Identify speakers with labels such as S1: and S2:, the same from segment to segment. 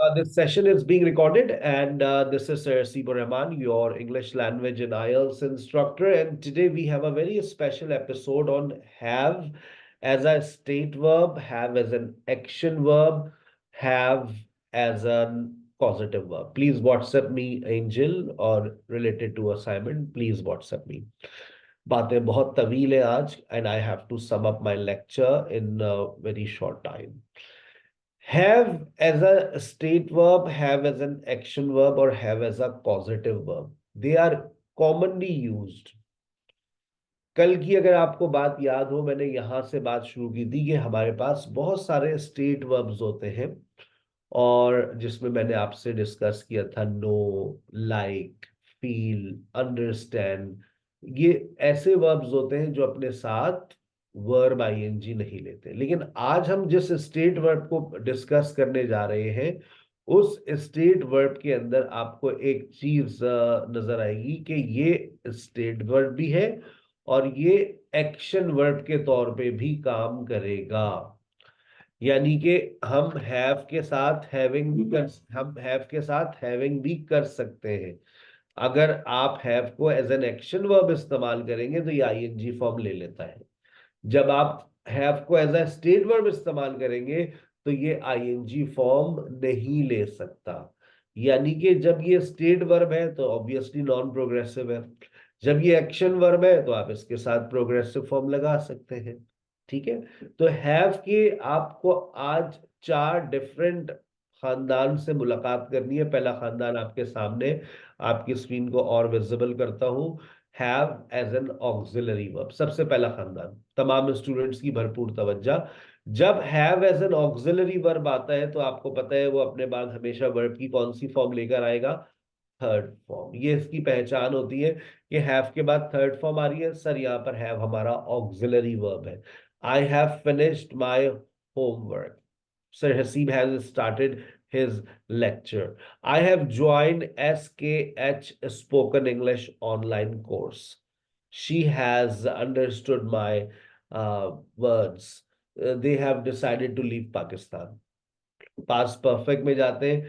S1: This session is being recorded, and this is Sir Sibo Rahman, your English language and IELTS instructor. And today we have a very special episode on have as a state verb, have as an action verb, have as a causative verb. Please WhatsApp me, Angel, or related to assignment. Please WhatsApp me. बातें बहुत तवील है आज, and I have to sum up my lecture in a very short time. Have as a state verb, have as an action verb, or have as a causative verb. They are commonly used. कल की अगर आपको बात याद हो, मैंने यहां से बात शुरू की थी कि हमारे पास बहुत सारे स्टेट वर्ब्स होते हैं, और जिसमें मैंने आपसे डिस्कस किया था नो, लाइक, फील, अंडरस्टैंड। ये ऐसे वर्ब्स होते हैं जो अपने साथ वर्ब आईएनजी नहीं लेते। लेकिन आज हम जिस स्टेट वर्ब को डिस्कस करने जा रहे हैं, उस स्टेट वर्ब के अंदर आपको एक चीज नजर आएगी कि ये स्टेट वर्ब भी है और ये एक्शन वर्ब के तौर पे भी काम करेगा। यानी कि हम हैव के साथ हैविंग भी कर सकते हैं। अगर आप हैव को एज एन एक्शन वर्ब इस्तेमाल करेंगे तो ये आईएनजी फॉर्म ले लेता है। जब आप हैव को एज ए स्टेट वर्ब इस्तेमाल करेंगे तो ये आईएनजी फॉर्म नहीं ले सकता। यानी कि जब ये स्टेट वर्ब है तो ऑब्वियसली नॉन प्रोग्रेसिव है, जब ये एक्शन वर्ब है तो आप इसके साथ प्रोग्रेसिव फॉर्म लगा सकते हैं। ठीक है, तो हैव के आपको आज 4 डिफरेंट खानदान से मुलाकात करनी है। पहला खानदान आपके सामने, आपकी स्क्रीन को और विजिबल करता हूं। Have as an auxiliary verb, सबसे पहला खानदान। तमाम स्टूडेंट्स की भरपूर तवज्जो। जब have as an auxiliary verb आता है तो आपको पता है वो अपने बाद हमेशा वर्ब की कौन सी फॉर्म लेकर आएगा? Third form. ये इसकी पहचान होती है कि हैव के बाद थर्ड फॉर्म आ रही है। सर यहाँ पर हैव हमारा ऑक्सिलरी वर्ब है। I have finished my homework. Sir Haseeb has started his lecture. I have joined SKH Spoken English online course. She has understood my words. They have decided to leave Pakistan. Past perfect में जाते हैं।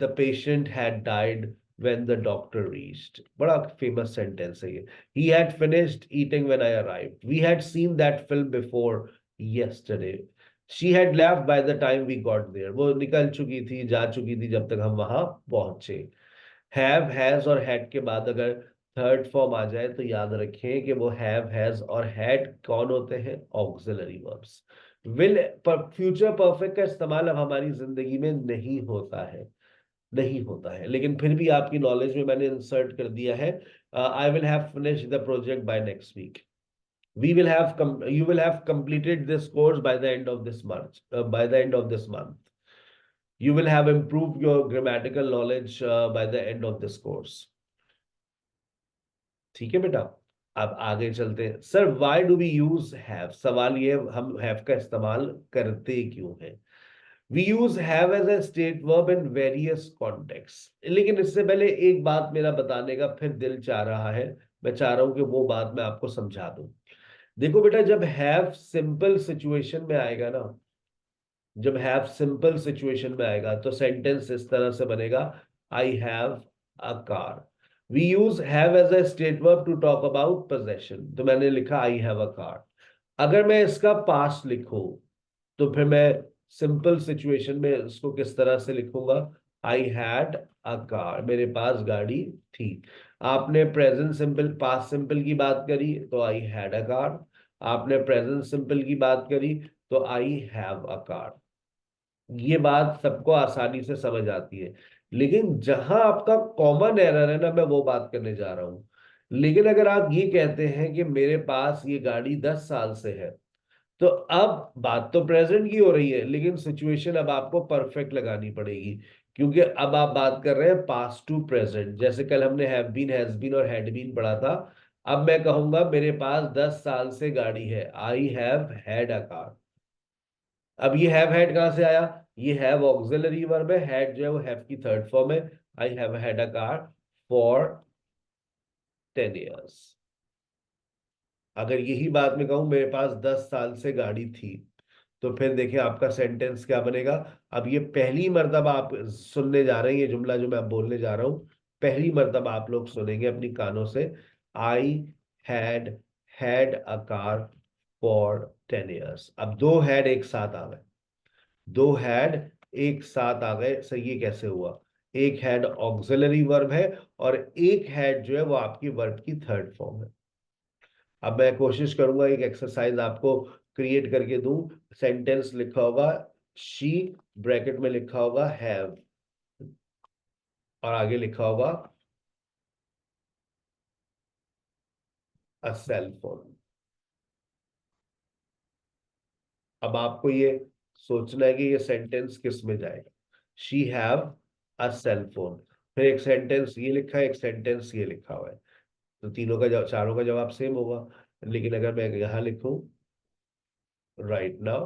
S1: The patient had died when the doctor reached. बड़ा famous sentence है ये। He had finished eating when I arrived. We had seen that film before yesterday. She had left by the time we got there. वो निकल चुकी थी, जा चुकी थी जब तक हम वहां पहुंचे। हैव, हैज और हैड के बाद अगर थर्ड फॉर्म आ जाए तो याद रखें कि वो हैव, हैज और हैड कौन होते हैं? Auxiliary verbs. Will, future perfect का इस्तेमाल अब हमारी जिंदगी में नहीं होता है, नहीं होता है, लेकिन फिर भी आपकी नॉलेज में मैंने इंसर्ट कर दिया है। I will have finished the project by next week. We will have you will have completed this course by the end of this month. By the end of this month, you will have improved your grammatical knowledge by the end of this course. ठीक है बेटा, अब आगे चलते हैं। Sir why do we use have? सवाल ये, हम हैव का इस्तेमाल करते क्यों हैं? We use have as a state verb in various context. लेकिन इससे पहले एक बात मेरा बताने का फिर दिल चाह रहा है, मैं चाह रहा हूं कि वो बात मैं आपको समझा दूं। देखो बेटा, जब हैव सिंपल सिचुएशन में आएगा ना, जब हैव सिंपल सिचुएशन में आएगा तो सेंटेंस इस तरह से बनेगा, I have a car. We use have as a state verb to talk about possession, तो मैंने लिखा आई हैव अ कार। अगर मैं इसका पास्ट लिखूं तो फिर मैं सिंपल सिचुएशन में इसको किस तरह से लिखूंगा? आई हैड अ कार, मेरे पास गाड़ी थी। आपने प्रेजेंट सिंपल, पास्ट सिंपल की बात करी तो आई हैड अ कार। आपने प्रेजेंट सिंपल की बात करी तो आई हैव अ कार। ये बात सबको आसानी से समझ आती है। लेकिन जहां आपका कॉमन एरर है ना, मैं वो बात करने जा रहा हूं। लेकिन अगर आप ये कहते हैं कि मेरे पास ये गाड़ी 10 साल से है, तो अब बात तो प्रेजेंट की हो रही है, लेकिन सिचुएशन अब आपको परफेक्ट लगानी पड़ेगी, क्योंकि अब आप बात कर रहे हैं पास्ट टू प्रेजेंट। जैसे कल हमने हैव बीन, हैज बीन और हैड बीन पढ़ा था। अब मैं कहूंगा मेरे पास 10 साल से गाड़ी है, I have had a car. अब ये हैव हैड कहां से आया? ये हैव ऑक्सिलरी वर्ब है, हैड जो है वो हैव की थर्ड फॉर्म है। I have had a car for 10 years। अगर यही बात मैं कहूं मेरे पास 10 साल से गाड़ी थी, तो फिर देखिए आपका सेंटेंस क्या बनेगा। अब ये पहली मर्तबा आप सुनने जा रहे हैं, ये जुमला जो मैं बोलने जा रहा हूं पहली मर्तबा आप लोग सुनेंगे अपनी कानों से। I had had a car for 10 years। अब दो हैड एक साथ आ गए, दो हैड एक साथ आ गए, सर ये कैसे हुआ? एक हैड ऑक्सिलरी वर्ब है और एक हैड जो है वो आपकी वर्ब की थर्ड फॉर्म है। अब मैं कोशिश करूंगा एक एक्सरसाइज आपको क्रिएट करके दूं। सेंटेंस लिखा होगा शी, ब्रैकेट में लिखा होगा हैव, और आगे लिखा होगा अ सेल फोन। अब आपको ये सोचना है कि ये सेंटेंस किस में जाएगा। She have a cell phone, फिर एक सेंटेंस ये लिखा है, एक सेंटेंस ये लिखा हुआ है, तो तीनों का जवाब, चारों का जवाब सेम होगा। लेकिन अगर मैं यहां लिखूं राइट नाउ,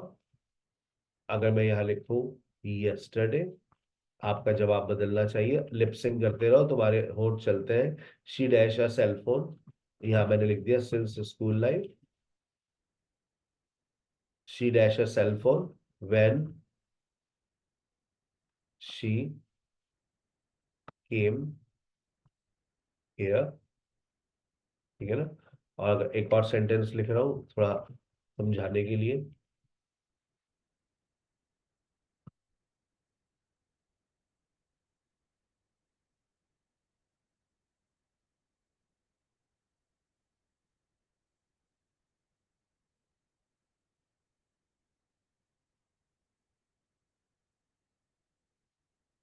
S1: अगर मैं यहां लिखूं यस्टरडे, आपका जवाब बदलना चाहिए। लिपसिंग करते रहो, तुम्हारे होंठ चलते हैं। She dash a cell phone, यहां मैंने लिख दिया since school life. She dash a cell phone when she came here. ठीक है ना? और एक और सेंटेंस लिख रहा हूं थोड़ा समझाने के लिए।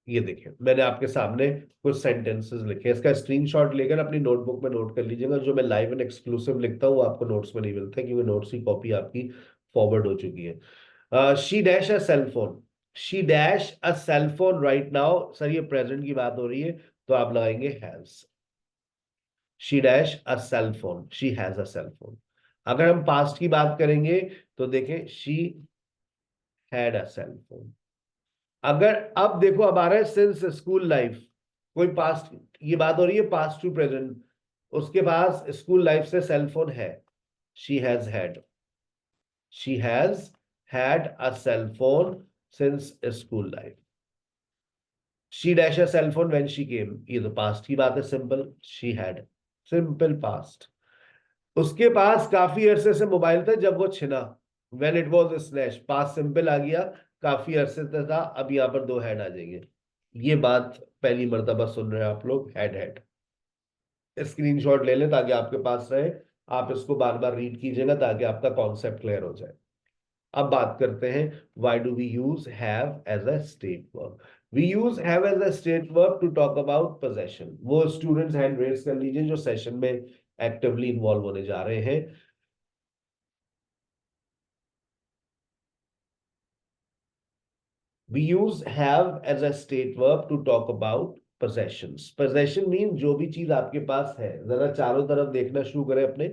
S1: ये देखिए मैंने आपके सामने कुछ सेंटेंसेस लिखे, इसका स्क्रीनशॉट लेकर अपनी नोटबुक में नोट कर लीजिएगा। जो मैं लाइव एंड एक्सक्लूसिव लिखता हूँ वो आपको नोट्स में नहीं मिलता क्योंकि नोट्स की कॉपी आपकी फॉरवर्ड हो चुकी है। She dash a cell phone, she dash a cell phone right now. Sir ये प्रेजेंट की बात हो रही है तो आप लगाएंगे has. She dash a cell phone, she has a cell phone. अगर हम पास्ट की बात करेंगे तो देखें she had a cell phone. अगर अब देखो अब आ रहा है सिंस स्कूल लाइफ, कोई पास्ट, ये बात हो रही है पास्ट टू प्रेजेंट, उसके पास स्कूल लाइफ से सेल फोन है। She has had, she has had a cell phone since school life. She dash a cell phone when she came, ये तो पास्ट की बात है, simple she had, simple past. उसके पास काफी अरसे से मोबाइल था जब वो छिना, when it was snatch, past simple आ गया, काफी अरसे से था, अब यहाँ पर दो हेड आ जाएंगे। ये बात पहली मर्तबा सुन रहे हैं आप लोग, हेड हेड। स्क्रीनशॉट ले लें ताकि आपके पास रहे, आप इसको बार बार रीड कीजिएगा ताकि आपका कॉन्सेप्ट क्लियर हो जाए। अब बात करते हैं why do we use have as a state verb. We use have as a state verb to talk about possession. वो स्टूडेंट्स हैंड रेज कर लीजिए जो सेशन में एक्टिवली इन्वॉल्व होने जा रहे हैं। We use have as a state verb to talk about possessions. Possession means जो भी चीज आपके पास है, जरा चारों तरफ देखना शुरू करें अपने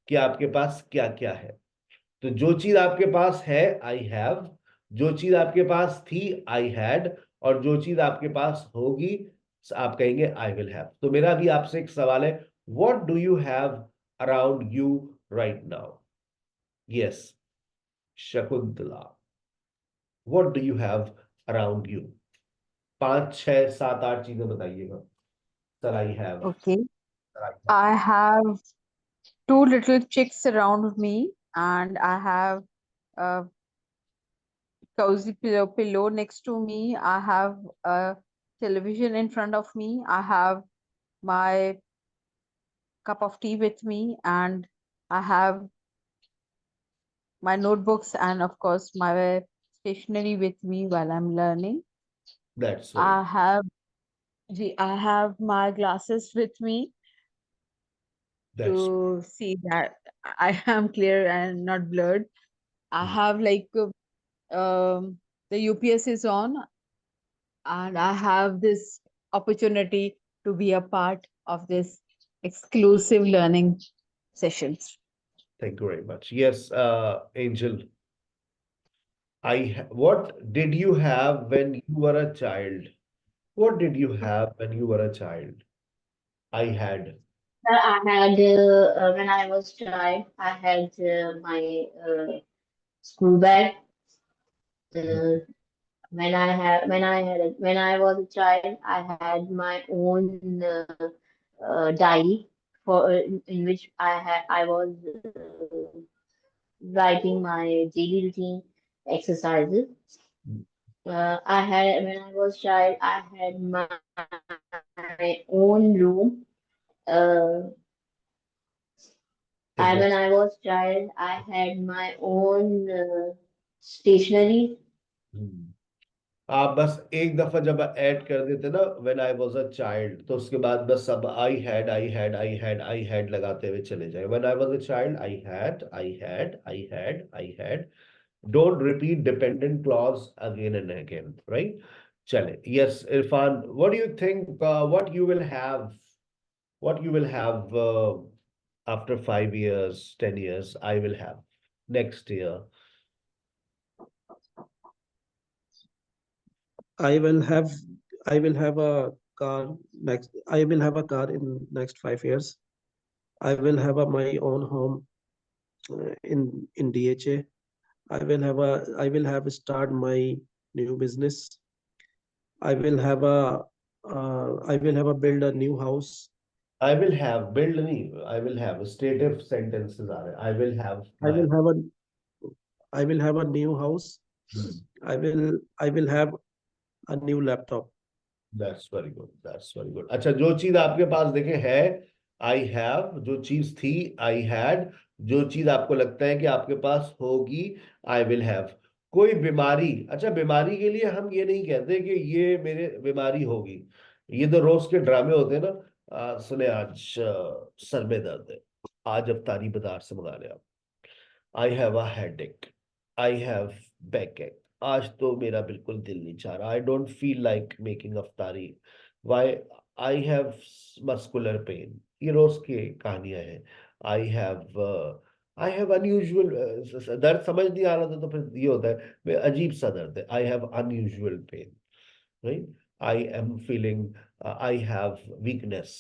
S1: कि आपके पास क्या क्या है। तो जो चीज आपके पास है आई हैव, जो चीज आपके पास थी आई हैड, और जो चीज आपके पास होगी आप कहेंगे आई विल हैव। तो मेरा भी आपसे एक सवाल है, what do you have around you right now? Yes Shakuntala, what do you have around you? 5 6 7 8 चीजें बताइएगा। Sir I have,
S2: Okay.
S1: Sir I have.
S2: I have two little chicks around me, and I have a cozy pillow next to me. I have a television in front of me. I have my cup of tea with me, and I have my notebooks and, of course, my stationery with me while I'm learning.
S1: That's very,
S2: I have, I have my glasses with me
S1: that's,
S2: to see that I am clear and not blurred. I have the UPS is on, and I have this opportunity to be a part of this exclusive learning sessions.
S1: Thank you very much. Yes angel, what did you have when you were a child? What did you have when you were a child? I had,
S3: I had when I was child, I had my school bag. Uh, when I was a child, I had my own diary in which I was writing my daily routine exercises. I had when I was child, I had my own room. And when I was child, I had my own stationery.
S1: हम्म। आप बस एक दफा जब add कर देते ना when I was a child, तो उसके बाद बस सब आई हैड लगाते हुए चले जाए। When I was a child, I had. Don't repeat dependent clause again and again, right? चले, yes Irfan, what do you think, what you will have after 5 years, 10 years, I will have next year?
S4: I will have I will have a car next I will have a car in next 5 years. I will have my own home in DHA. I will have start my new business. I will have a build a new house.
S1: I will have build me. I will have stative sentences are. I will have
S4: I
S1: my.
S4: will have a I will have a new house.
S1: Hmm.
S4: I will have a new laptop.
S1: That's very good. That's very good. अच्छा, जो चीज आपके पास देखे है, I have, जो चीज थी, I had, जो चीज आपको लगता है कि आपके पास होगी, आई विल हैव। कोई बीमारी, अच्छा बीमारी के लिए हम ये नहीं कहते कि ये मेरे बीमारी होगी। ये तो रोज के ड्रामे होते हैं ना। सुने आज सर में दर्द है, आज अफ्तारी बाजार से मंगा लिया। I have a headache, I have backache, आज तो मेरा बिल्कुल दिल नहीं चाह रहा, I don't feel like making iftari, why, I have muscular pain. ये रोज की कहानियां हैं। आई हैव अनयूजुअल दर्द, समझ नहीं आ रहा था तो फिर ये होता है अजीब सा दर्द है, I have unusual pain, right? I am feeling, I have weakness,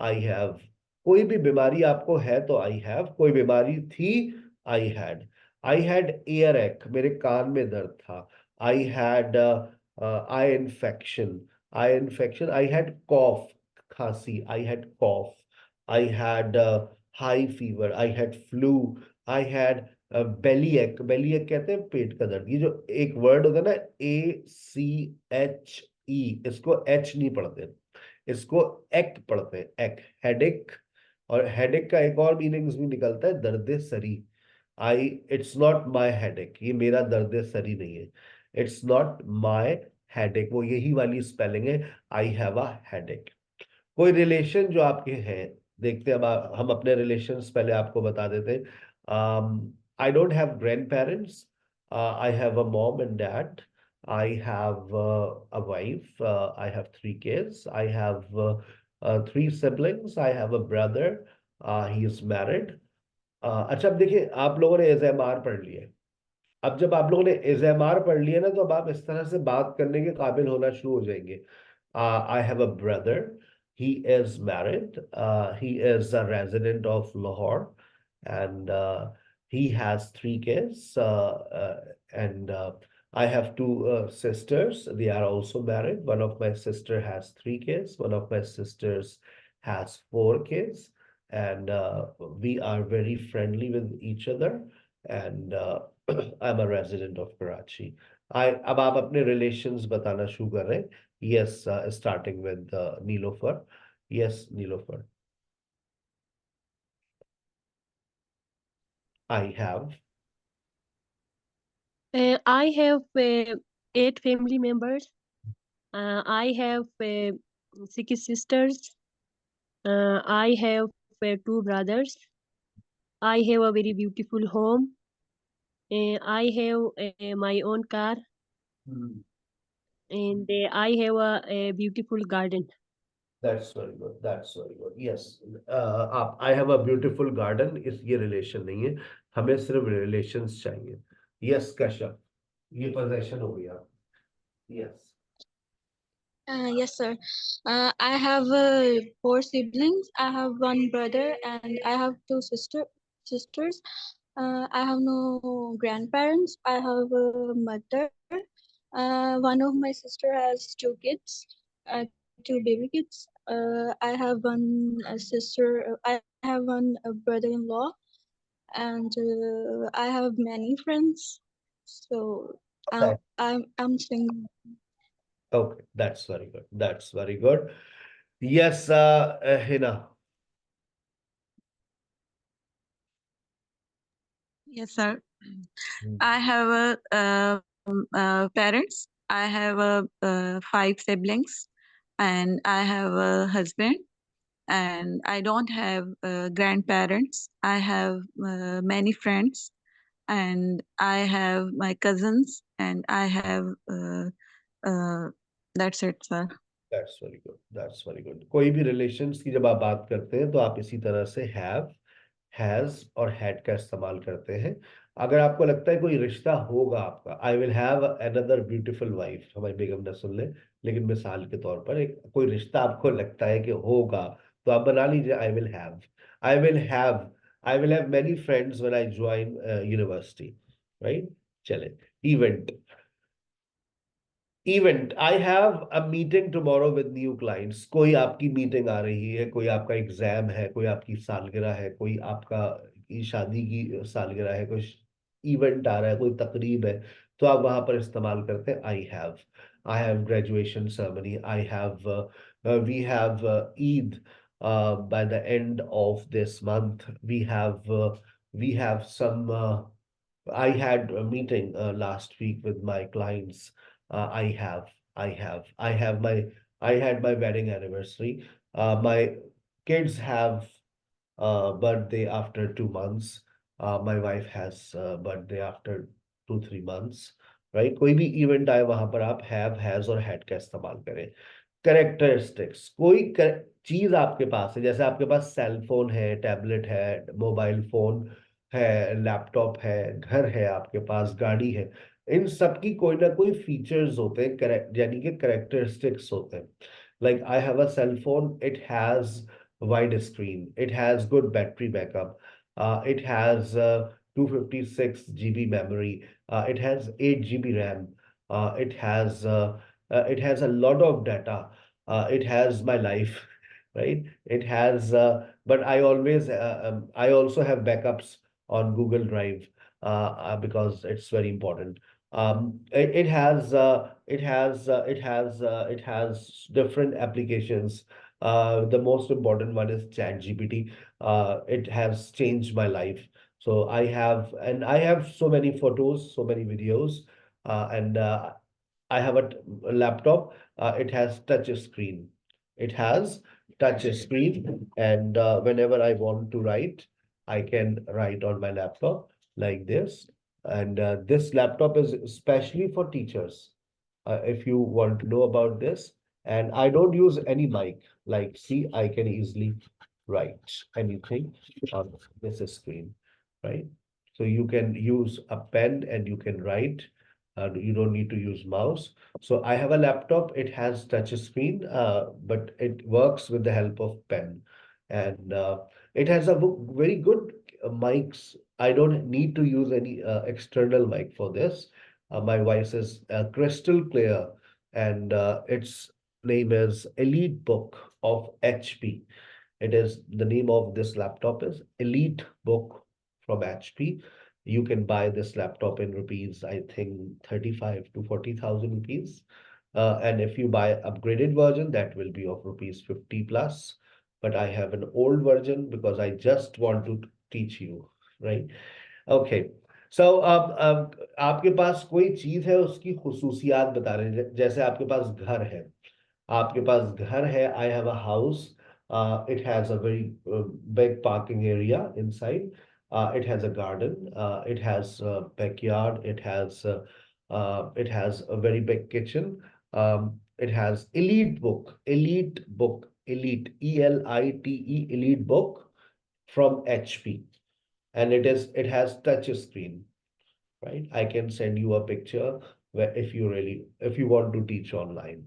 S1: I have. कोई भी बीमारी आपको है तो आई हैव, कोई बीमारी थी, I had. I had ear ache, मेरे कान में दर्द था। I had eye infection, I had cough, खांसी, I had cough. I had high fever, I had flu. I had belly ache कहते हैं पेट का दर्द। ये जो एक वर्ड होता है ना, ACHE, इसको एच नहीं पढ़ते, इसको एक पढ़ते हैं, एक, हेडेक। और हेडेक का एक और मीनिंग्स भी निकलता है, दर्द सरी। आई, इट्स नॉट माई हेडेक, ये मेरा दर्द सरी नहीं है। इट्स नॉट माई हेडेक, वो यही वाली स्पेलिंग है, आई हैव अ हेडेक। कोई रिलेशन जो आपके हैं, देखते हैं। अब हम अपने रिलेशंस पहले आपको बता देते हैं। I don't have grand parents, I have a mom and dad, I have a wife, I have 3 kids, I have 3 siblings, I have a brother, he is married. अच्छा, अब देखिए, आप लोगों ने एजएमआर पढ़ लिया है। अब जब आप लोगों ने एजएमआर पढ़ लिया ना, तो अब आप इस तरह से बात करने के काबिल होना शुरू हो जाएंगे। I have a brother. He is married. He is a resident of Lahore, and he has 3 kids. And I have 2 sisters. They are also married. One of my sister has 3 kids. One of my sisters has 4 kids, and we are very friendly with each other. And I'm a resident of Karachi. अब आप अपने relations बताना शुरू कर रहे हैं। Yes, starting with Nilofer. Yes, Nilofer. I have.
S5: I have 8 family members. I have 6 sisters. I have 2 brothers. I have a very beautiful home. I have my own car, and I have a beautiful garden.
S1: That's very good. That's very good. Yes. आप I have a beautiful garden, इस ये relation नहीं है, हमें सिर्फ relations चाहिए। Yes, Kashyap, ये possession हो गया। Yes.
S6: Yes, sir. I have 4 siblings. I have one brother and I have 2 sisters. I have no grandparents. I have a mother. One of my sister has two kids, two baby kids. I have one sister. I have one brother-in-law, and I have many friends. So
S1: That
S6: I'm single.
S1: okay, that's very good. That's very good. Yes, Hina.
S7: Yes, sir.
S1: Hmm.
S7: I have parents. I have five siblings, and I have a husband. And I don't have grandparents. I have many friends, and I have my cousins, and I have uh, that's it, sir.
S1: That's very good. That's very good. कोई भी relations की जब आप बात करते हैं तो आप इसी तरह से हैव, हैज और हैड का इस्तेमाल करते हैं। अगर आपको लगता है कोई रिश्ता होगा आपका, आई will have another beautiful wife, हमारी बेगम न सुन ले, लेकिन मिसाल के तौर पर एक कोई रिश्ता आपको लगता है कि होगा, तो आप बना लीजिए I will have, I will have, I will have many friends when I join university, right. चले, event, event, I have a meeting tomorrow with new clients. कोई आपकी मीटिंग आ रही है, कोई आपका एग्जाम है, कोई आपकी सालगिरह है, कोई आपका की शादी की सालगिरह है, कोई इवेंट आ रहा है, कोई तकरीब है, तो आप वहां पर इस्तेमाल करते हैं I have graduation ceremony, I have we have Eid by the end of this month, we have some I had a meeting last week with my clients. I had my wedding anniversary. My kids have birthday after 2 months. My wife has birthday after 2-3 months. Right? कोई भी event आए वहां पर आप have, has और had का इस्तेमाल करें। कैरेक्टरिस्टिक्स, कोई चीज आपके पास है, जैसे आपके पास सेल फोन है, टैबलेट है, मोबाइल फोन है, लैपटॉप है, घर है, आपके पास गाड़ी है, इन सब की कोई ना कोई फीचर्स होते हैं, करेक्ट, यानी कि करेक्टरिस्टिक्स होते हैं। Like I have a cell phone, it has wide screen, it has good battery backup, it has 256 GB memory, it has 8 GB RAM, it has a lot of data, it has my life, right? It has, but I also have backups on Google Drive because it's very important. It has different applications. The most important one is ChatGPT. It has changed my life. So I have so many photos, so many videos, and I have a laptop. It has touch screen. It has touch screen, and whenever I want to write, I can write on my laptop like this. And this laptop is especially for teachers. If you want to know about this, and I don't use any mic. Like, see, I can easily write anything on this screen, right? So you can use a pen and you can write. You don't need to use mouse. So I have a laptop. It has touch screen, but it works with the help of pen, and it has a very good mics. I don't need to use any external mic for this. My voice is crystal clear, and its name is Elite Book of HP. It is the name of this laptop is Elite Book from HP. You can buy this laptop in rupees, I think 35 to 40,000 rupees. And if you buy upgraded version, that will be of rupees 50 plus. But I have an old version because I just want to teach you, right? Okay. So आपके पास कोई चीज है, उसकी खुसूसियात बता रहे हैं, जैसे आपके पास घर है, आपके पास घर है, I have a house. It has a very big parking area inside. It has a garden. It has a backyard. It has a very big kitchen. It has elite book, elite elite book from HP, and it has touch screen, right? I can send you a picture where if you want to teach online.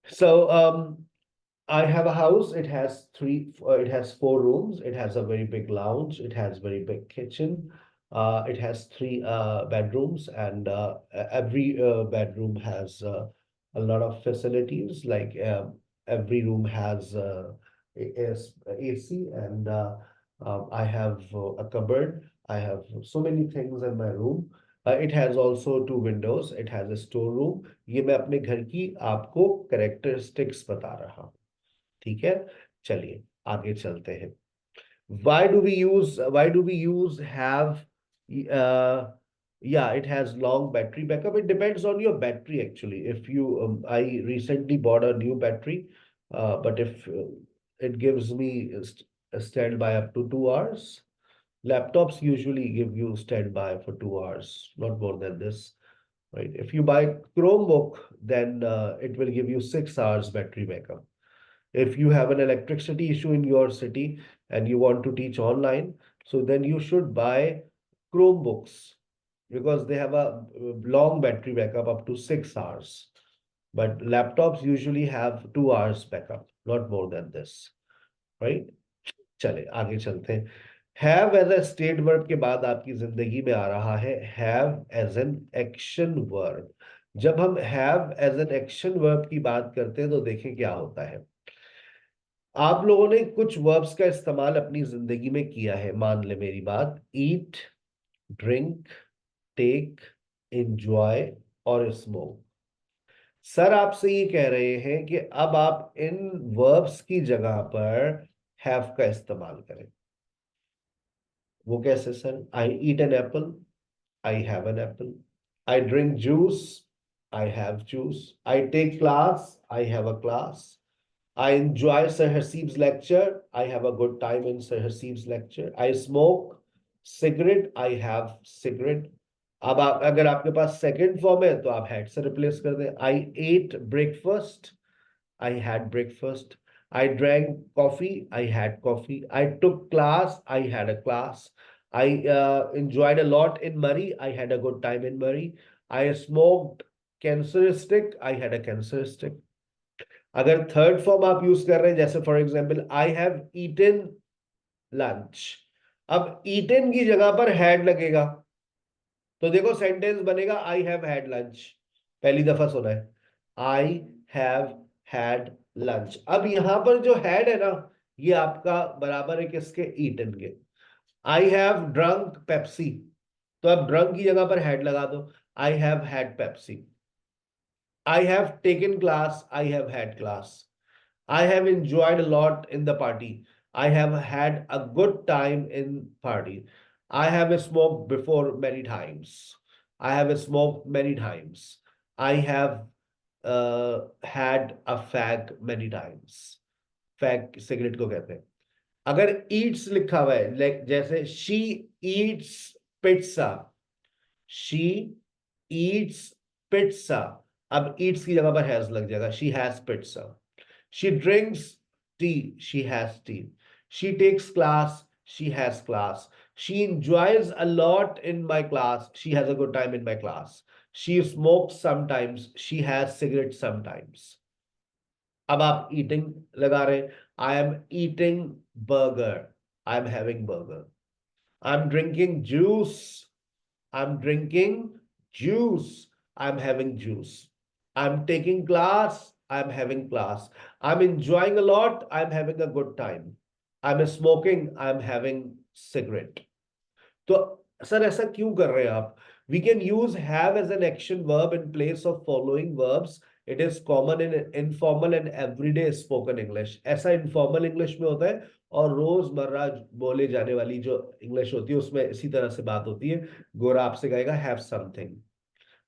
S1: So I have a house. It has it has 4 rooms. It has a very big lounge. It has very big kitchen. It has 3 bedrooms, and every bedroom has a lot of facilities. Like every room has AC, and I have a cupboard. I have so many things in my room. It has also 2 windows. It has a storeroom. ये मैं अपने घर की आपको characteristics बता रहा हूँ, ठीक है। चलिए आगे चलते हैं। why do we use have yeah, it has long battery backup. It depends on your battery actually. If you I recently bought a new battery, but if it gives me a standby up to 2 hours. Laptops usually give you standby for 2 hours, not more than this, right? If you buy Chromebook, then it will give you 6 hours battery backup. If you have an electricity issue in your city and you want to teach online, so then you should buy Chromebooks because they have a long battery backup up to 6 hours. But laptops usually have 2 hours backup, not more than this, right? चले आगे चलते हैं। Have as a state verb के बाद आपकी जिंदगी में आ रहा है have as an action verb. जब हम have as an action verb की बात करते हैं तो देखें क्या होता है। आप लोगों ने कुछ वर्ब्स का इस्तेमाल अपनी जिंदगी में किया है, मान ले मेरी बात, ईट, ड्रिंक, टेक, एंजॉय और स्मोक। सर आपसे ये कह रहे हैं कि अब आप इन वर्ब्स की जगह पर हैव का इस्तेमाल करें। वो कैसे sir? I eat an apple, I have an apple. I drink juice, I have juice. I take class, I have a class. I enjoy Sir Hasib's lecture. I have a good time in Sir Hasib's lecture. I smoke cigarette. I have cigarette. अब आप अगर आपके पास second form है तो आप had से replace कर दें। I ate breakfast. I had breakfast. I drank coffee. I had coffee. I took class. I had a class. I enjoyed a lot in Murray. I had a good time in Murray. I smoked cancer stick. I had a cancer stick. अगर third form आप use कर रहे हैं, जैसे for example I have eaten lunch, अब eaten की जगह पर हैड लगेगा तो देखो सेंटेंस बनेगा आई हैव हैड लंच। पहली दफा सुना है, आई हैव हैड लंच। अब यहां पर जो हैड है ना, ये आपका बराबर है किसके? ईटन के। आई हैव ड्रंक पेप्सी, तो अब ड्रंक की जगह पर हैड लगा दो, I have had Pepsi. I have taken class. I have had class. I have enjoyed a lot in the party. I have had a good time in party. I have smoked before many times. I have smoked many times. I have had a fag many times. Fag cigarette को कहते हैं। अगर eats लिखा हुआ है, like जैसे she eats pizza. She eats pizza. अब eats की जगह पर has लग जाएगा, she has pizza. She drinks tea, she has tea. She takes class, she has class. She enjoys a lot in my class, she has a good time in my class. She smokes sometimes, she has cigarettes sometimes. अब आप eating लगा रहे, I am eating burger, I am having burger. I'm drinking juice, I'm drinking juice, I'm having juice. I'm taking class, I'm having class. I'm enjoying a lot, I'm having a good time. I'm smoking, I'm having cigarette. तो sir ऐसा क्यों कर रहे हैं आप? We can use have as an action verb in place of following verbs. It is common in informal and everyday spoken English. ऐसा informal English में होता है और रोजमर्रा बोले जाने वाली जो इंग्लिश होती है उसमें इसी तरह से बात होती है। गोरा आपसे कहेगा have something.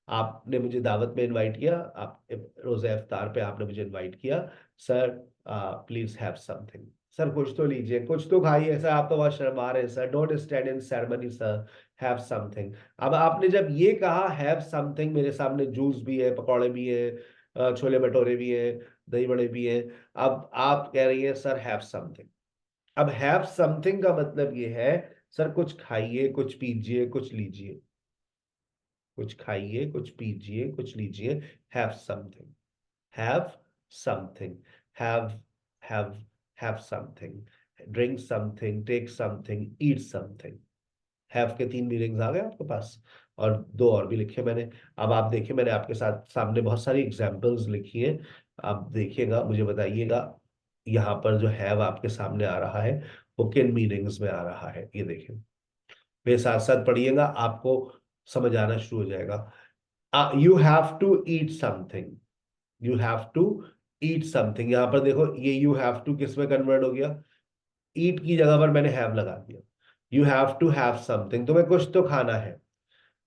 S1: आपने मुझे दावत में इनवाइट किया, आप रोजे इफ्तार पे आपने मुझे इनवाइट किया, sir please have something. Sir कुछ तो लीजिए, कुछ तो खाइए सर, आप तो बहुत शर्मा रहे हैं sir, don't stand in ceremony sir, have something. अब आपने जब ये कहा हैव समथिंग, मेरे सामने जूस भी है, पकौड़े भी है, छोले भटूरे भी है, दही बड़े भी है, अब आप कह रही है सर हैव समथिंग। अब हैव समथिंग का मतलब ये है सर कुछ खाइए, कुछ पीजिए, कुछ लीजिए, कुछ खाइए, कुछ पीजिए, कुछ लीजिए, have something, have something, have have something, drink something, take something, eat something. Have के 3 मीनिंग्स आ गए आपके पास, और 2 और भी लिखे मैंने। अब आप देखिए, मैंने आपके साथ सामने बहुत सारी एग्जांपल्स लिखी है, आप देखिएगा, मुझे बताइएगा यहाँ पर जो हैव आपके सामने आ रहा है वो किन मीनिंग्स में आ रहा है। ये देखिए, मेरे साथ साथ पढ़िएगा, आपको समझ आना शुरू हो जाएगा। You have to eat something, you have to eat something. यहाँ पर देखो, ये यू हैव टू किस में कन्वर्ट हो गया, ईट की जगह पर मैंने हैव लगा दिया। You have to have something, तुम्हें कुछ तो खाना है,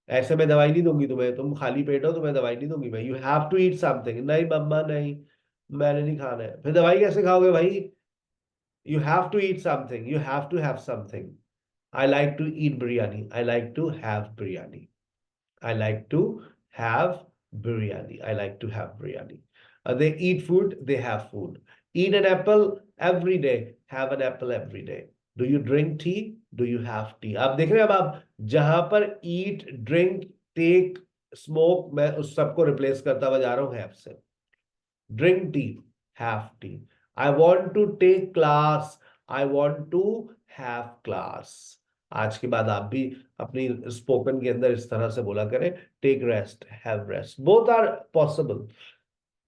S1: ऐसे मैं दवाई नहीं दूंगी तुम्हें, तुम खाली पेट हो, तुम्हें दवाई नहीं दूंगी मैं। You have to eat something, नहीं मम्मा नहीं, मैंने नहीं खाना है, फिर दवाई कैसे खाओगे भाई। You have to eat something, you have to have something. I like to eat biryani, I like to have biryani, I like to have biryani, I like to have biryani. They eat food, they have food. Eat an apple every day, have an apple every day. Do you drink tea? Do you have tea? आप देख रहे हैं, अब आप जहां पर eat, drink, take, smoke, मैं उस सबको रिप्लेस करता हुआ जा रहा हूं have से। Drink tea, have tea. I want to take class, I want to have class. आज के बाद आप भी अपनी स्पोकन के अंदर इस तरह से बोला करें, take rest, have rest, both are possible.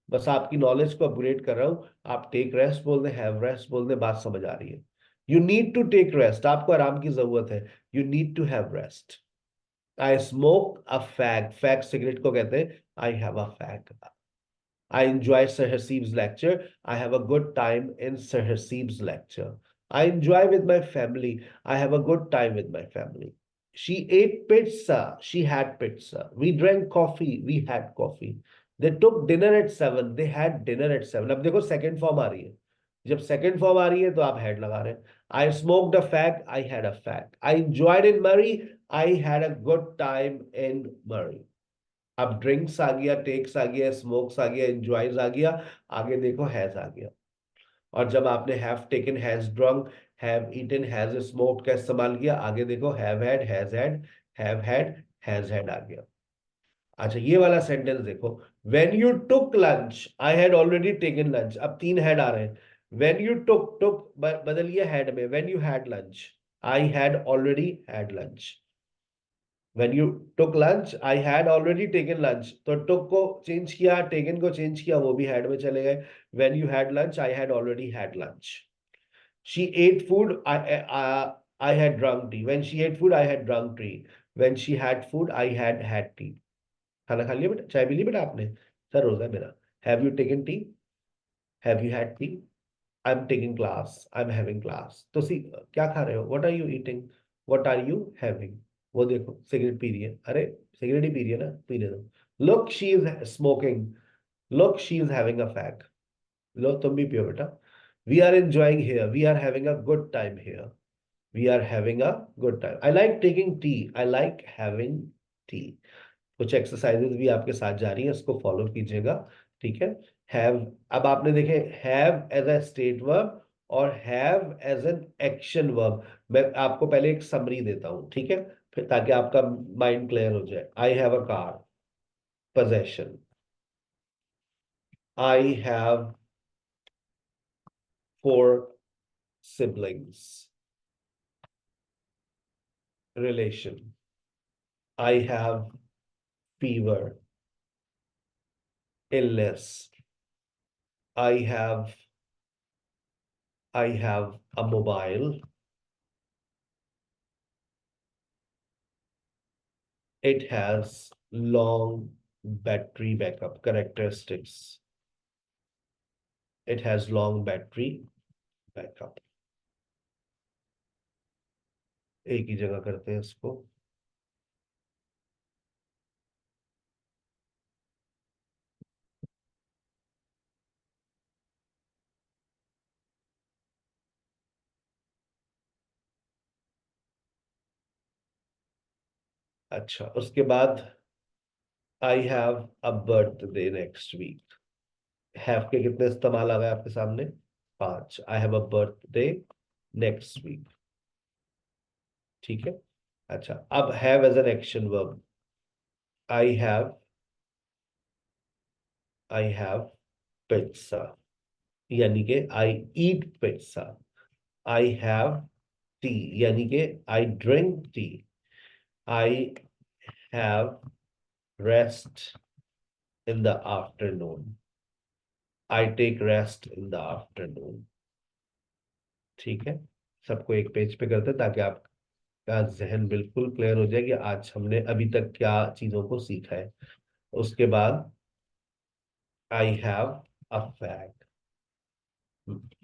S1: बस आपकी नॉलेज को अपग्रेड कर रहा हूं। आप टेक रेस्ट बोल दें, हैव रेस्ट बोल दें, बात समझ आ रही है। You need to take rest, आपको आराम की जरूरत है। You need to have rest. I smoke a fag, fag cigarette को कहते हैं। I have a fag. I enjoy Sir Hasib's lecture. I have a good time in Sir Hasib's lecture. I enjoy with my family. I have a good time with my family. She ate pizza. She had pizza. We drank coffee. We had coffee. They took dinner at 7. They had dinner at 7. अब देखो second form आ रही है। जब second form आ रही है तो आप had लगा रहे हैं। I smoked a fag. I had a fag. I enjoyed in Murray. I had a good time in Murray. अब ड्रिंक्स आ गया, टेक्स आ गया, स्मोक्स आ गया, एंजॉयज आ गया, आगे देखो हैज आ गया। और जब आपने have taken, has drunk, have eaten, has smoked का इस्तेमाल किया, आगे देखो have had, has had, have had, has had आ गया। अच्छा, ये वाला सेंटेंस देखो, when you took lunch, I had already taken lunch. अब 3 हैड आ रहे हैं। व्हेन यू टुक, टुक बदलिए हैड में, when you had lunch, I had already had lunch. When you took lunch, I had already taken lunch. तो took को change किया, taken को change किया, वो भी had में चले गए। When you had lunch, I had already had lunch. She ate food, I had drunk tea. When she ate food, I had drunk tea. When she had food, I had had tea. खाना खा लिया बेटा, चाय P ली बेटा आपने? Sir रोजा है मेरा। Have you taken tea? Have you had tea? I'm taking class. I'm having class. तो सी क्या खा रहे हो? What are you eating? What are you having? वो देखो सिगरेट पी रही है, अरे सिगरेट ही पी रही है ना, पीने दो। Look she is smoking, look she is having a fag. लो तुम भी पियो बेटा। We are enjoying here, we are having a good time here, we are having a good time. I like taking tea, I like having tea. कुछ exercises भी आपके साथ जा रही है, इसको फॉलो कीजिएगा, ठीक है। हैव, अब आपने देखे have as a state verb और have as an action verb. मैं आपको पहले एक समरी देता हूं, ठीक है, फिर ताकि आपका माइंड क्लियर हो जाए। आई have a car, possession. I have 4 siblings. Relation. I have fever. Illness. I have a mobile. It has long battery backup characteristics. It has long battery backup. एक ही जगह करते हैं इसको। अच्छा, उसके बाद I have a birthday next week. Have के कितने इस्तेमाल आ गए आपके सामने? 5। I have a birthday next week, ठीक है। अच्छा, अब have as an action verb. I have pizza. यानी कि I eat pizza, I have tea यानी कि I drink tea, I have rest in the afternoon, I take rest in the afternoon. ठीक है, सबको एक पेज पे करते हैं ताकि आपका जहन बिल्कुल क्लियर हो जाए कि आज हमने अभी तक क्या चीजों को सीखा है। उसके बाद I have a fact,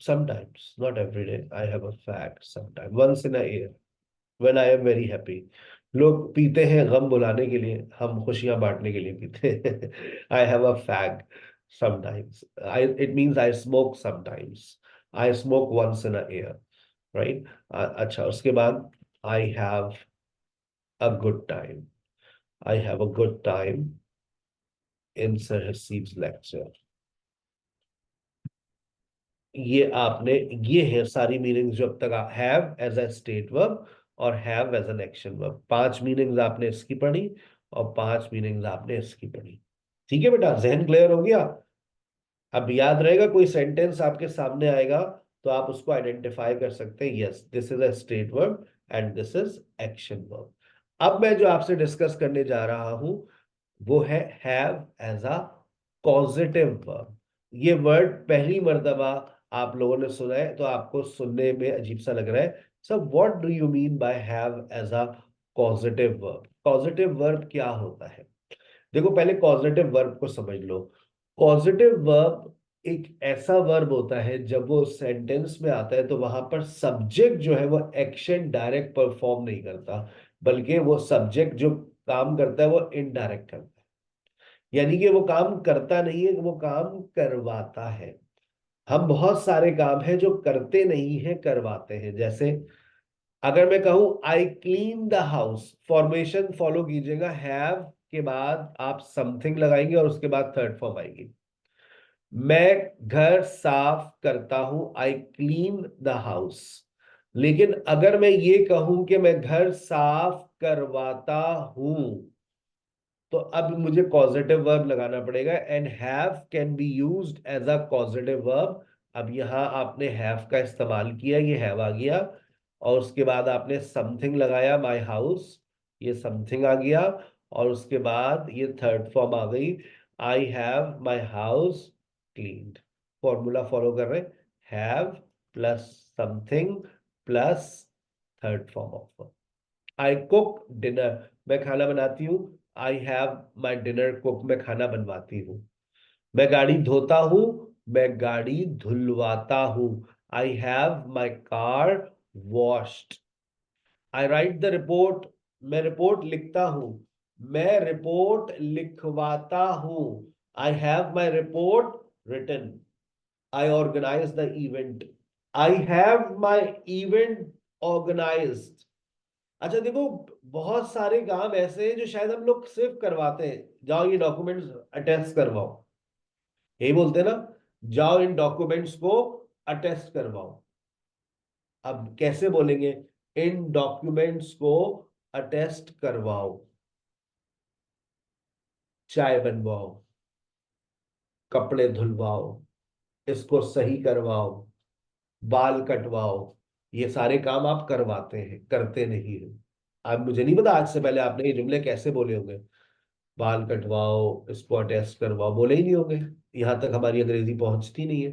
S1: sometimes not every day I have a fact, sometime once in a year when I am very happy। लोग पीते हैं गम बुलाने के लिए, हम खुशियां बांटने के लिए पीते हैं। I have a fag sometimes, it means I smoke sometimes, I smoke once in a year, right? अच्छा, उसके बाद I have a good time, I have a good time in Sir Haseeb's lecture। ये आपने, ये है सारी meanings जो अब तक have as a state verb और have as an action verb. 5 meanings आपने इसकी पढ़ी और 5 मीनिंग्स आपने इसकी पढ़ी। ठीक है बेटा, जहन क्लियर हो गया? अब याद रहेगा, कोई सेंटेंस आपके सामने आएगा तो आप उसको आइडेंटिफाई कर सकते हैं, yes this is a state verb and this is action verb. अब मैं जो आपसे डिस्कस करने जा रहा हूं वो है have as a causative verb. ये वर्ड पहली मर्तबा आप लोगों ने सुना है तो आपको सुनने में अजीब सा लग रहा है, sir what do you mean by have as a causative verb? Causative verb क्या होता है? देखो, पहले कॉजेटिव वर्ब को समझ लो। कॉजेटिव वर्ब एक ऐसा वर्ब होता है जब वो सेंटेंस में आता है तो वहां पर सब्जेक्ट जो है वो एक्शन डायरेक्ट परफॉर्म नहीं करता, बल्कि वो सब्जेक्ट जो काम करता है वो इनडायरेक्ट करता है। यानी कि वो काम करता नहीं है, वो काम करवाता है। हम बहुत सारे काम हैं जो करते नहीं है, करवाते हैं। जैसे अगर मैं कहूं I clean the house, formation follow कीजिएगा, हैव के बाद आप समथिंग लगाएंगे और उसके बाद थर्ड फॉर्म आएगी। मैं घर साफ करता हूं, आई क्लीन द हाउस। लेकिन अगर मैं ये कहूं कि मैं घर साफ करवाता हूं तो अब मुझे कॉजेटिव वर्ब लगाना पड़ेगा and have can be used as a causative verb. अब यहां आपने हैव का इस्तेमाल किया, ये हैव आ गया, और उसके बाद आपने समथिंग लगाया, माय हाउस, ये समथिंग आ गया, और उसके बाद ये थर्ड फॉर्म आ गई, I have my house cleaned. Formula follow कर रहे, have plus something plus third form of. I cook dinner, मैं खाना बनाती हूँ, I have my dinner cook, मैं खाना बनवाती हूँ। मैं गाड़ी धोता हूँ, मैं गाड़ी धुलवाता हूँ, I have my car washed. I write the report, मैं रिपोर्ट लिखता हूँ, मैं रिपोर्ट लिखवाता हूँ, I have my report written. I organise the event, I have my event organised. अच्छा देखो, बहुत सारे काम ऐसे हैं जो शायद हम लोग सिर्फ करवाते हैं, जाओ ये डॉक्यूमेंट्स अटेस्ट करवाओ, यही बोलते हैं ना, जाओ इन डॉक्यूमेंट्स को अटेस्ट करवाओ। अब कैसे बोलेंगे? इन डॉक्यूमेंट्स को अटेस्ट करवाओ, चाय बनवाओ, कपड़े धुलवाओ, इसको सही करवाओ, बाल कटवाओ। ये सारे काम आप करवाते हैं, करते नहीं है। अब मुझे नहीं पता आज से पहले आपने ये जुमले कैसे बोले होंगे, बाल कटवाओ, इसको अटेस्ट करवाओ, बोले ही नहीं होंगे, यहां तक हमारी अंग्रेजी पहुंचती नहीं है।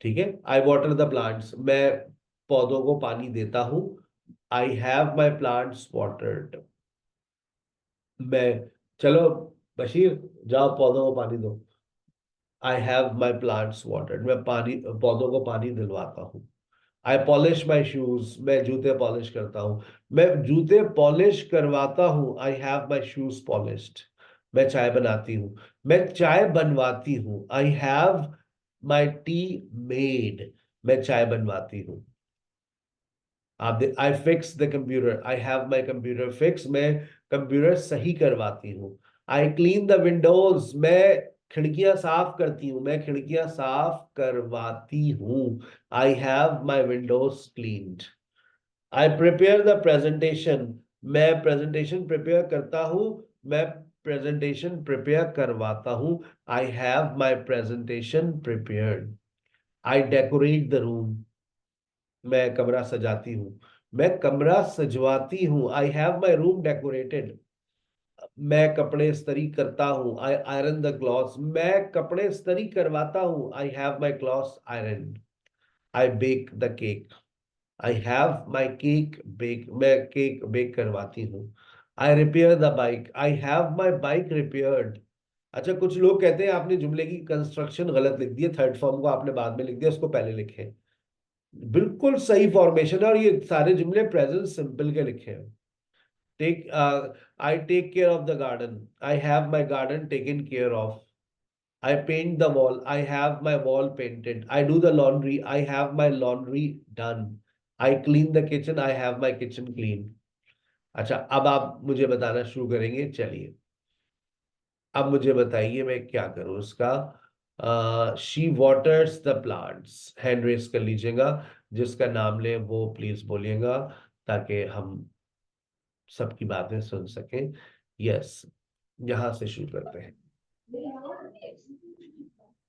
S1: ठीक है, आई वाटर द प्लांट्स, मैं पौधों को पानी देता हूं, आई हैव माई प्लांट्स वाटर्ड। मैं, चलो बशीर जाओ पौधों को पानी दो, आई हैव माई प्लांट्स वाटर्ड, मैं पानी, पौधों को पानी दिलवाता हूँ। आई पॉलिश माई शूज, मैं जूते पॉलिश करता हूँ, मैं जूते पॉलिश करवाता हूँ, I have my shoes polished. मैं चाय बनाती हूँ, मैं चाय बनवाती हूँ, I have my T made, मैं चाय बनवाती हूँ। आप I fix the computer, I have my computer fix, मैं कंप्यूटर सही करवाती हूँ। आई क्लीन द विंडोज, मैं खिड़कियां साफ करती हूँ, मैं खिड़कियां साफ करवाती हूँ, I have my Windows cleaned. I prepare the presentation, मैं प्रेजेंटेशन प्रिपेयर करता हूँ, मैं प्रेजेंटेशन प्रिपेयर करवाता हूँ, I have my presentation prepared. I decorate the room, मैं कमरा सजाती हूँ, मैं कमरा सजवाती हूँ, I have my room decorated. मैं कपड़े इस्त्री करता हूँ, आई आयरन द क्लॉथ्स, मैं कपड़े इस्त्री करवाता हूँ, I have my clothes iron. I bake the cake, I have my cake bake, मैं केक बेक करवाती हूँ। I repair the bike, I have my bike repaired. अच्छा, कुछ लोग कहते हैं आपने जुमले की कंस्ट्रक्शन गलत लिख दी है, थर्ड फॉर्म को आपने बाद में लिख दिया, उसको पहले लिखे। बिल्कुल सही फॉर्मेशन है, और ये सारे जुमले प्रेजेंट सिंपल के लिखे हैं। Take I take care of the garden, I have my garden taken care of. I paint the wall, I have my wall painted. I do the laundry, I have my laundry done. I clean the kitchen, I have my kitchen clean. अच्छा, अब आप मुझे बताना शुरू करेंगे। चलिए, अब मुझे बताइए मैं क्या करूं इसका। She waters the plants, hand raise कर लीजिएगा, जिसका नाम ले वो प्लीज बोलिएगा, ताकि हम सबकी बातें सुन सकें। यस, यहां से शुरू करते हैं।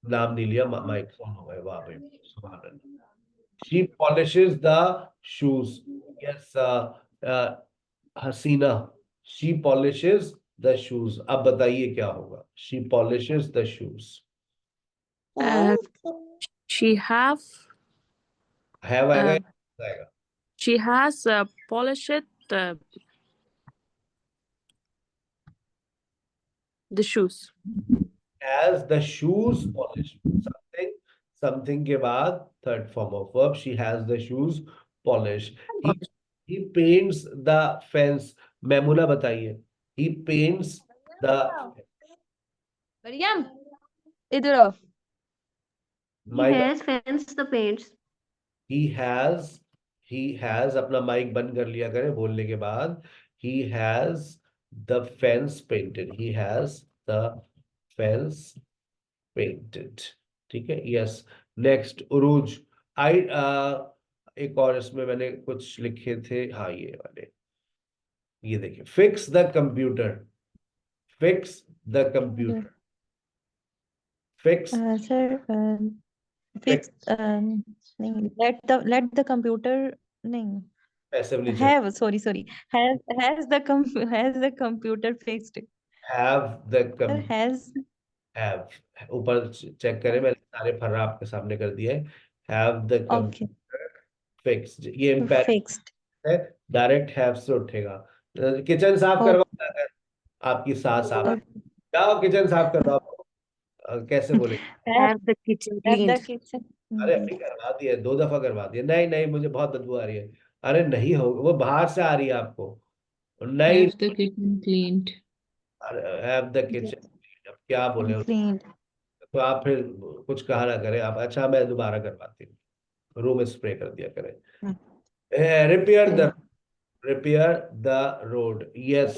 S1: नाम नहीं लिया, माइक्रोफोन हो गए वहां पे। सुभान अल्लाह। She polishes the shoes, yes Hasina, she polishes the shoes. अब बताइए क्या होगा। She polishes the shoes,
S8: She have
S1: have आएगा
S8: uh,
S1: या आएगा?
S8: she has polished the shoes.
S1: Has the shoes polished, something, something के बाद third form of verb, she has the shoes polished. He paints the fence. Maimuna बताइए, he paints the
S9: Maryam इधर आओ।
S10: He
S1: mic.
S10: has fenced the paints.
S1: he has अपना mic बंद कर लिया करें बोलने के बाद। he has the fence painted, he has the fence painted। ठीक है, यस। नेक्स्ट, उरूज। आई एक और इसमें मैंने कुछ लिखे थे, हाँ ये वाले, ये देखिए, fix the computer, fix the computer, fix
S11: Sir, fix नहीं, let the computer नहीं,
S1: passively
S11: have sorry has the computer fixed,
S1: have the
S11: sir has
S1: have, ऊपर चेक करें, मैंने सारे फर्रा आपके सामने कर दिए। Have the
S11: okay
S1: computer fixed, ये इम्पैक्ट
S11: fixed
S1: है, डायरेक्ट हैव से उठेगा। किचन साफ
S11: oh,
S1: करवा, आपकी सास आप जाओ किचन साफ करवाओ, कैसे बोले?
S11: have
S8: Have the kitchen
S11: have the
S8: cleaned.
S11: kitchen
S1: अरे अभी करवा दिए, 2 दफा करवा दिए। नहीं नहीं, मुझे बहुत बदबू आ रही है। अरे नहीं हो, वो बाहर से आ रही है आपको। नहीं,
S12: Have the kitchen cleaned.
S1: Have the kitchen, अब क्या बोले?
S11: cleaned
S1: तो आप फिर कुछ कहा ना करें आप। अच्छा, मैं दोबारा करवाती हूँ, रूम स्प्रे कर दिया करें। Repair the road, yes,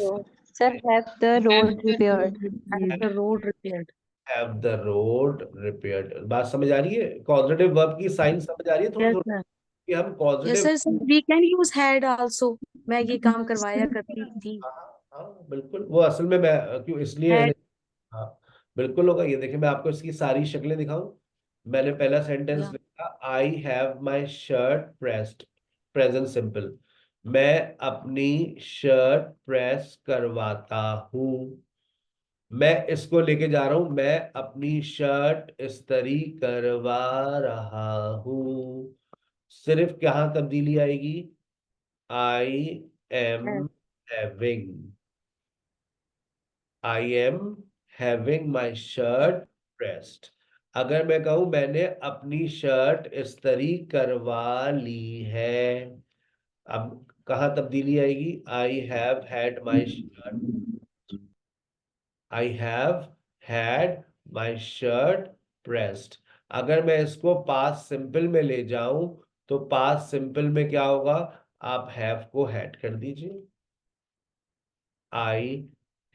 S11: sir have the road repaired,
S8: Have the road repaired.
S1: Have the road repaired. बात समझ आ रही है? कॉजेटिव वर्ब की साइन समझ आ रही है थोड़ी
S8: Yes,
S1: थोड़ी
S8: sir.
S1: कि हम
S8: Yes,
S1: causative.
S8: sir. We can use had also. मैं ये काम करवाया करती थी।
S1: हाँ बिल्कुल, वो असल में मैं क्यों इसलिए
S8: Had.
S1: हाँ बिल्कुल होगा। ये देखिए, मैं आपको इसकी सारी शक्लें दिखाऊं। मैंने पहला सेंटेंस
S8: Yeah.
S1: लिखा, आई have my shirt pressed, present simple, मैं अपनी शर्ट प्रेस करवाता हूँ। मैं इसको लेके जा रहा हूं, मैं अपनी शर्ट इस्त्री करवा रहा हूं। सिर्फ कहाँ तब्दीली आएगी? I am having, I am having my shirt pressed. अगर मैं कहूं मैंने अपनी शर्ट इस्त्री करवा ली है, अब कहाँ तब्दीली आएगी? I have had my shirt, I have had my shirt pressed। अगर मैं इसको पास्ट सिंपल में ले जाऊं तो पास्ट सिंपल में क्या होगा? आप हैव को हैड कर दीजिए। I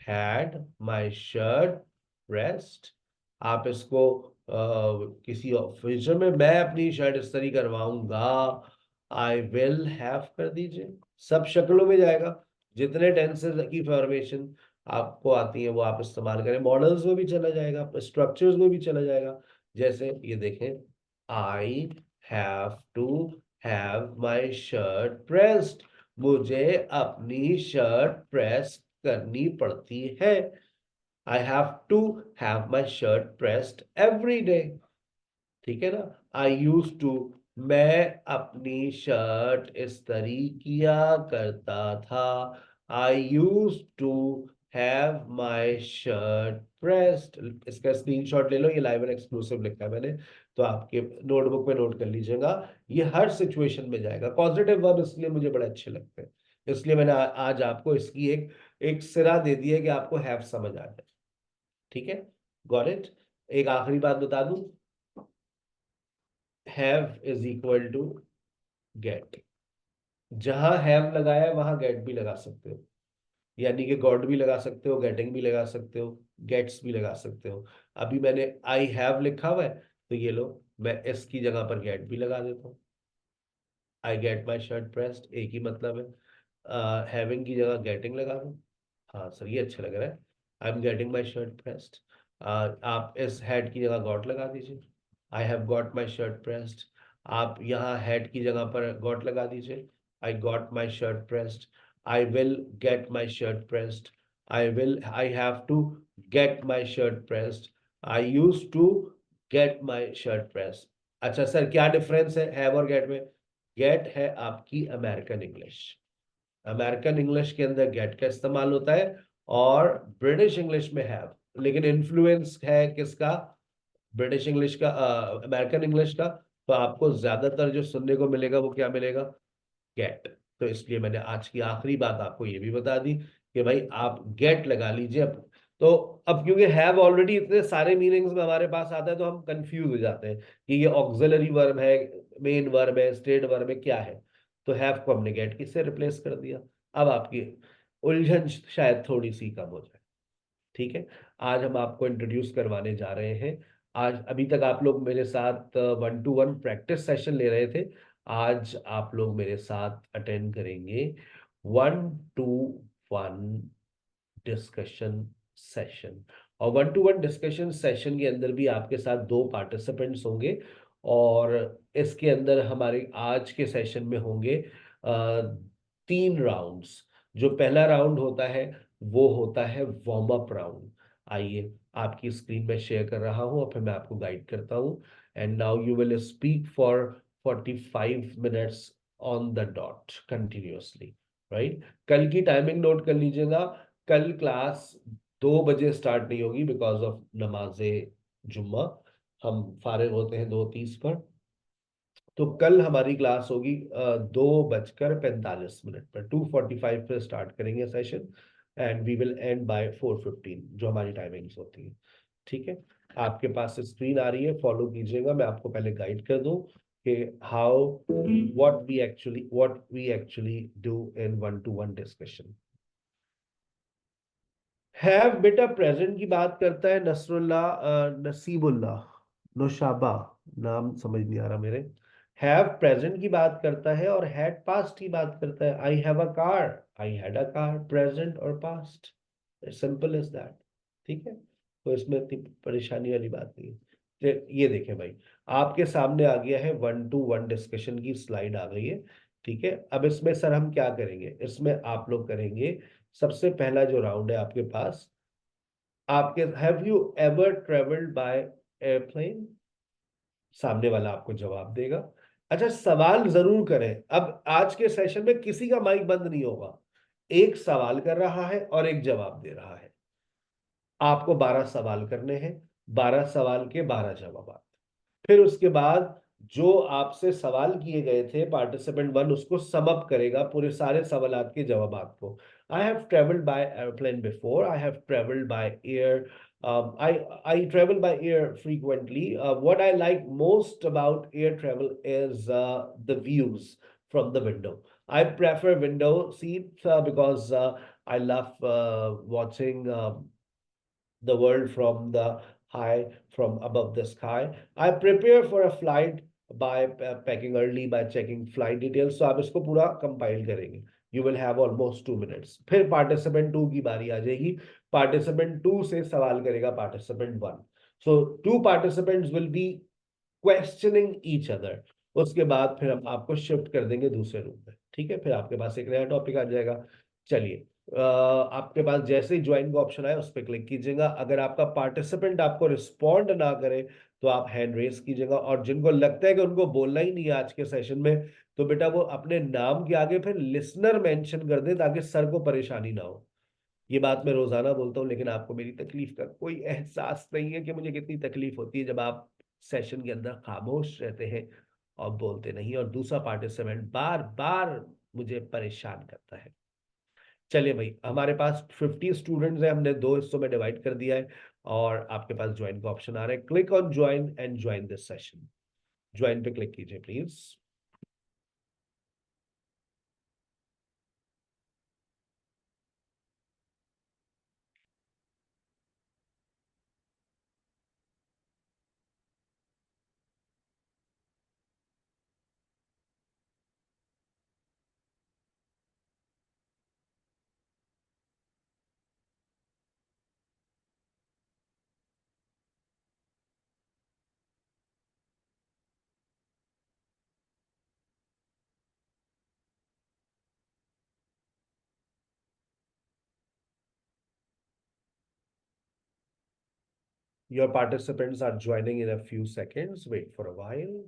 S1: had my shirt pressed। आप इसको किसी फ्यूचर में मैं अपनी शर्ट इस्त्री करवाऊंगा, आई विल हैव कर दीजिए। सब शक्लों में जाएगा। जितने टेंसेस की फॉर्मेशन आपको आती है वो आप इस्तेमाल करें। मॉडल्स में भी चला जाएगा, स्ट्रक्चर्स में भी चला जाएगा। जैसे ये देखें, I have to have my shirt pressed. मुझे अपनी शर्ट प्रेस करनी पड़ती है. I have to have my shirt pressed every day. ठीक है ना. I used to, मैं अपनी शर्ट इस्त्री किया करता था. I used to have my shirt pressed. इसका स्क्रीनशॉट ले लो, ये लाइव एंड एक्सक्लूसिव लिखा है मैंने, तो आपके नोटबुक में नोट कर लीजिएगा. ये हर सिचुएशन में जाएगा. पॉजिटिव वर्ब इसलिए मुझे बड़े अच्छे लगते हैं, इसलिए मैंने आज आपको इसकी एक सिरा दे दी है कि आपको हैव समझ आ जाए. ठीक है, गॉट इट. एक आखिरी बात बता दूं, have is equal to get. जहां हैव लगाया है वहां गेट भी लगा सकते हो, यानी कि गॉट भी लगा सकते हो, गेटिंग भी लगा सकते हो, गेट्स भी लगा सकते हो. अभी मैंने आई हैव लिखा हुआ है, तो ये लो, मैं इस की जगह पर गेट भी लगा देता हूँ. I get my shirt pressed, एक ही मतलब है. हैविंग की जगह गेटिंग लगा दो. हाँ सर, ये अच्छा लग रहा है. I am getting my shirt pressed. आप इस हैड की जगह गॉट लगा दीजिए. I have got my shirt pressed. आप यहाँ हैड की जगह पर गॉट लगा दीजिए. I got my shirt pressed. I will get my shirt pressed. I have to get my shirt pressed. I used to get my shirt pressed. अच्छा sir, क्या difference है हैव और गेट में? गेट है आपकी American English. American English के अंदर gate का इस्तेमाल होता है और ब्रिटिश इंग्लिश में हैव. लेकिन इन्फ्लुएंस है किसका? ब्रिटिश इंग्लिश का, अमेरिकन इंग्लिश का. तो आपको ज्यादातर जो सुनने को मिलेगा वो क्या मिलेगा? गेट. तो इसलिए मैंने आज की आखिरी बात आपको ये भी बता दी कि भाई आप गेट लगा लीजिए. तो अब क्योंकि हैव ऑलरेडी इतने सारे मीनिंग्स में हमारे पास आता है, तो हम कंफ्यूज हो जाते हैं कि ये ऑक्सिलरी वर्ब है, मेन वर्ब है, स्टेट वर्ब है, क्या है. तो हैव को हमने गेट किससे रिप्लेस कर दिया. अब आपकी उलझन शायद थोड़ी सी कम हो जाए. ठीक है, आज हम आपको इंट्रोड्यूस करवाने जा रहे हैं. आज अभी तक आप लोग मेरे साथ 1-to-1 प्रैक्टिस सेशन ले रहे थे. आज आप लोग मेरे साथ अटेंड करेंगे 1-to-1 डिस्कशन सेशन. और 1-to-1 डिस्कशन सेशन के अंदर भी आपके साथ 2 पार्टिसिपेंट्स होंगे. और इसके अंदर हमारे आज के सेशन में होंगे 3 राउंड्स. जो पहला राउंड होता है वो होता है वार्म अप राउंड. आइए, आपकी स्क्रीन में शेयर कर रहा हूं और फिर मैं आपको गाइड करता हूं. And now you will speak for 45 minutes on the dot continuously, right? कल की टाइमिंग नोट कर लीजिएगा. कल क्लास 2 बजे स्टार्ट नहीं होगी बिकॉज ऑफ नमाजे जुम्मा. हम फारिग होते हैं 2:30 पर. तो कल हमारी क्लास होगी 2:45 पर. 2:45 पर स्टार्ट करेंगे session and we will end by 4:15, जो हमारी टाइमिंग्स होती है. ठीक है, आपके पास स्क्रीन आ रही है, फॉलो कीजिएगा. मैं आपको पहले गाइड कर दूं कि what we actually do in 1-to-1 discussion. Have बेटा प्रेजेंट की बात करता है. नसीबुल्लाह, नौशाबा, नाम समझ नहीं आ रहा मेरे. हैव प्रेजेंट की बात करता है और हैड पास्ट की बात करता है. I have a car, I had a car, present और पास्ट. Simple is that. ठीक है, तो इसमें इतनी परेशानी वाली बात नहीं है. ये देखें भाई, आपके सामने आ गया है 1-to-1 डिस्कशन की स्लाइड आ गई है. ठीक है, अब इसमें सर हम क्या करेंगे? इसमें आप लोग करेंगे सबसे पहला जो राउंड है आपके पास, आपके have you ever travelled by airplane? सामने वाला आपको जवाब देगा. अच्छा, सवाल जरूर करें. अब आज के सेशन में किसी का माइक बंद नहीं होगा. एक सवाल कर रहा है और एक जवाब दे रहा है. आपको 12 सवाल करने हैं, 12 सवाल के 12 जवाब. फिर उसके बाद जो आपसे सवाल किए गए थे पार्टिसिपेंट 1 उसको सम अप करेगा पूरे सारे सवालात के जवाब को. I have travelled by airplane before, I have travelled by air, I travel by air frequently. What I like most about air travel is the views from the window. I prefer window seats because I love watching the world from the high, from above the sky. I prepare for a flight by packing early, by checking flight details. So आप इसको पूरा compile करेंगे. You will have almost 2 minutes. फिर participant 2 की बारी आ जाएगी. Participant 2 से सवाल करेगा participant 1. So 2 participants will be questioning each other. उसके बाद फिर हम आपको शिफ्ट कर देंगे दूसरे रूम में, ठीक है? फिर आपके पास एक नया टॉपिक आ जाएगा। चलिए, आपके पास जैसे ही ज्वाइन का ऑप्शन आए उस पर क्लिक कीजिएगा। अगर आपका पार्टिसिपेंट आपको रिस्पॉन्ड ना करे तो आप हैंड रेस कीजिएगा, और जिनको लगता है कि उनको बोलना ही नहीं है आज के सेशन में, तो बेटा वो अपने नाम के आगे फिर लिसनर मेंशन कर दे, ताकि सर को परेशानी ना हो। ये बात मैं रोजाना बोलता हूँ, लेकिन आपको मेरी तकलीफ का कोई एहसास नहीं है कि मुझे कितनी तकलीफ होती है जब आप सेशन के अंदर खामोश रहते हैं और बोलते नहीं, और दूसरा पार्टिसिपेंट बार बार मुझे परेशान करता है। चलिए भाई, हमारे पास 50 स्टूडेंट्स हैं, हमने 2 हिस्सों में डिवाइड कर दिया है, और आपके पास ज्वाइन का ऑप्शन आ रहा है। Click on join and join this session. Join पे क्लिक कीजिए please. Your participants are joining in a few seconds. Wait for a while.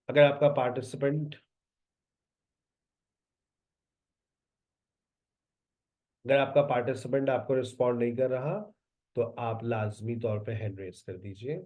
S1: अगर आपका पार्टिसिपेंट आपको रिस्पॉन्ड नहीं कर रहा, तो आप लाजमी तौर पे हैंड रेस कर दीजिए।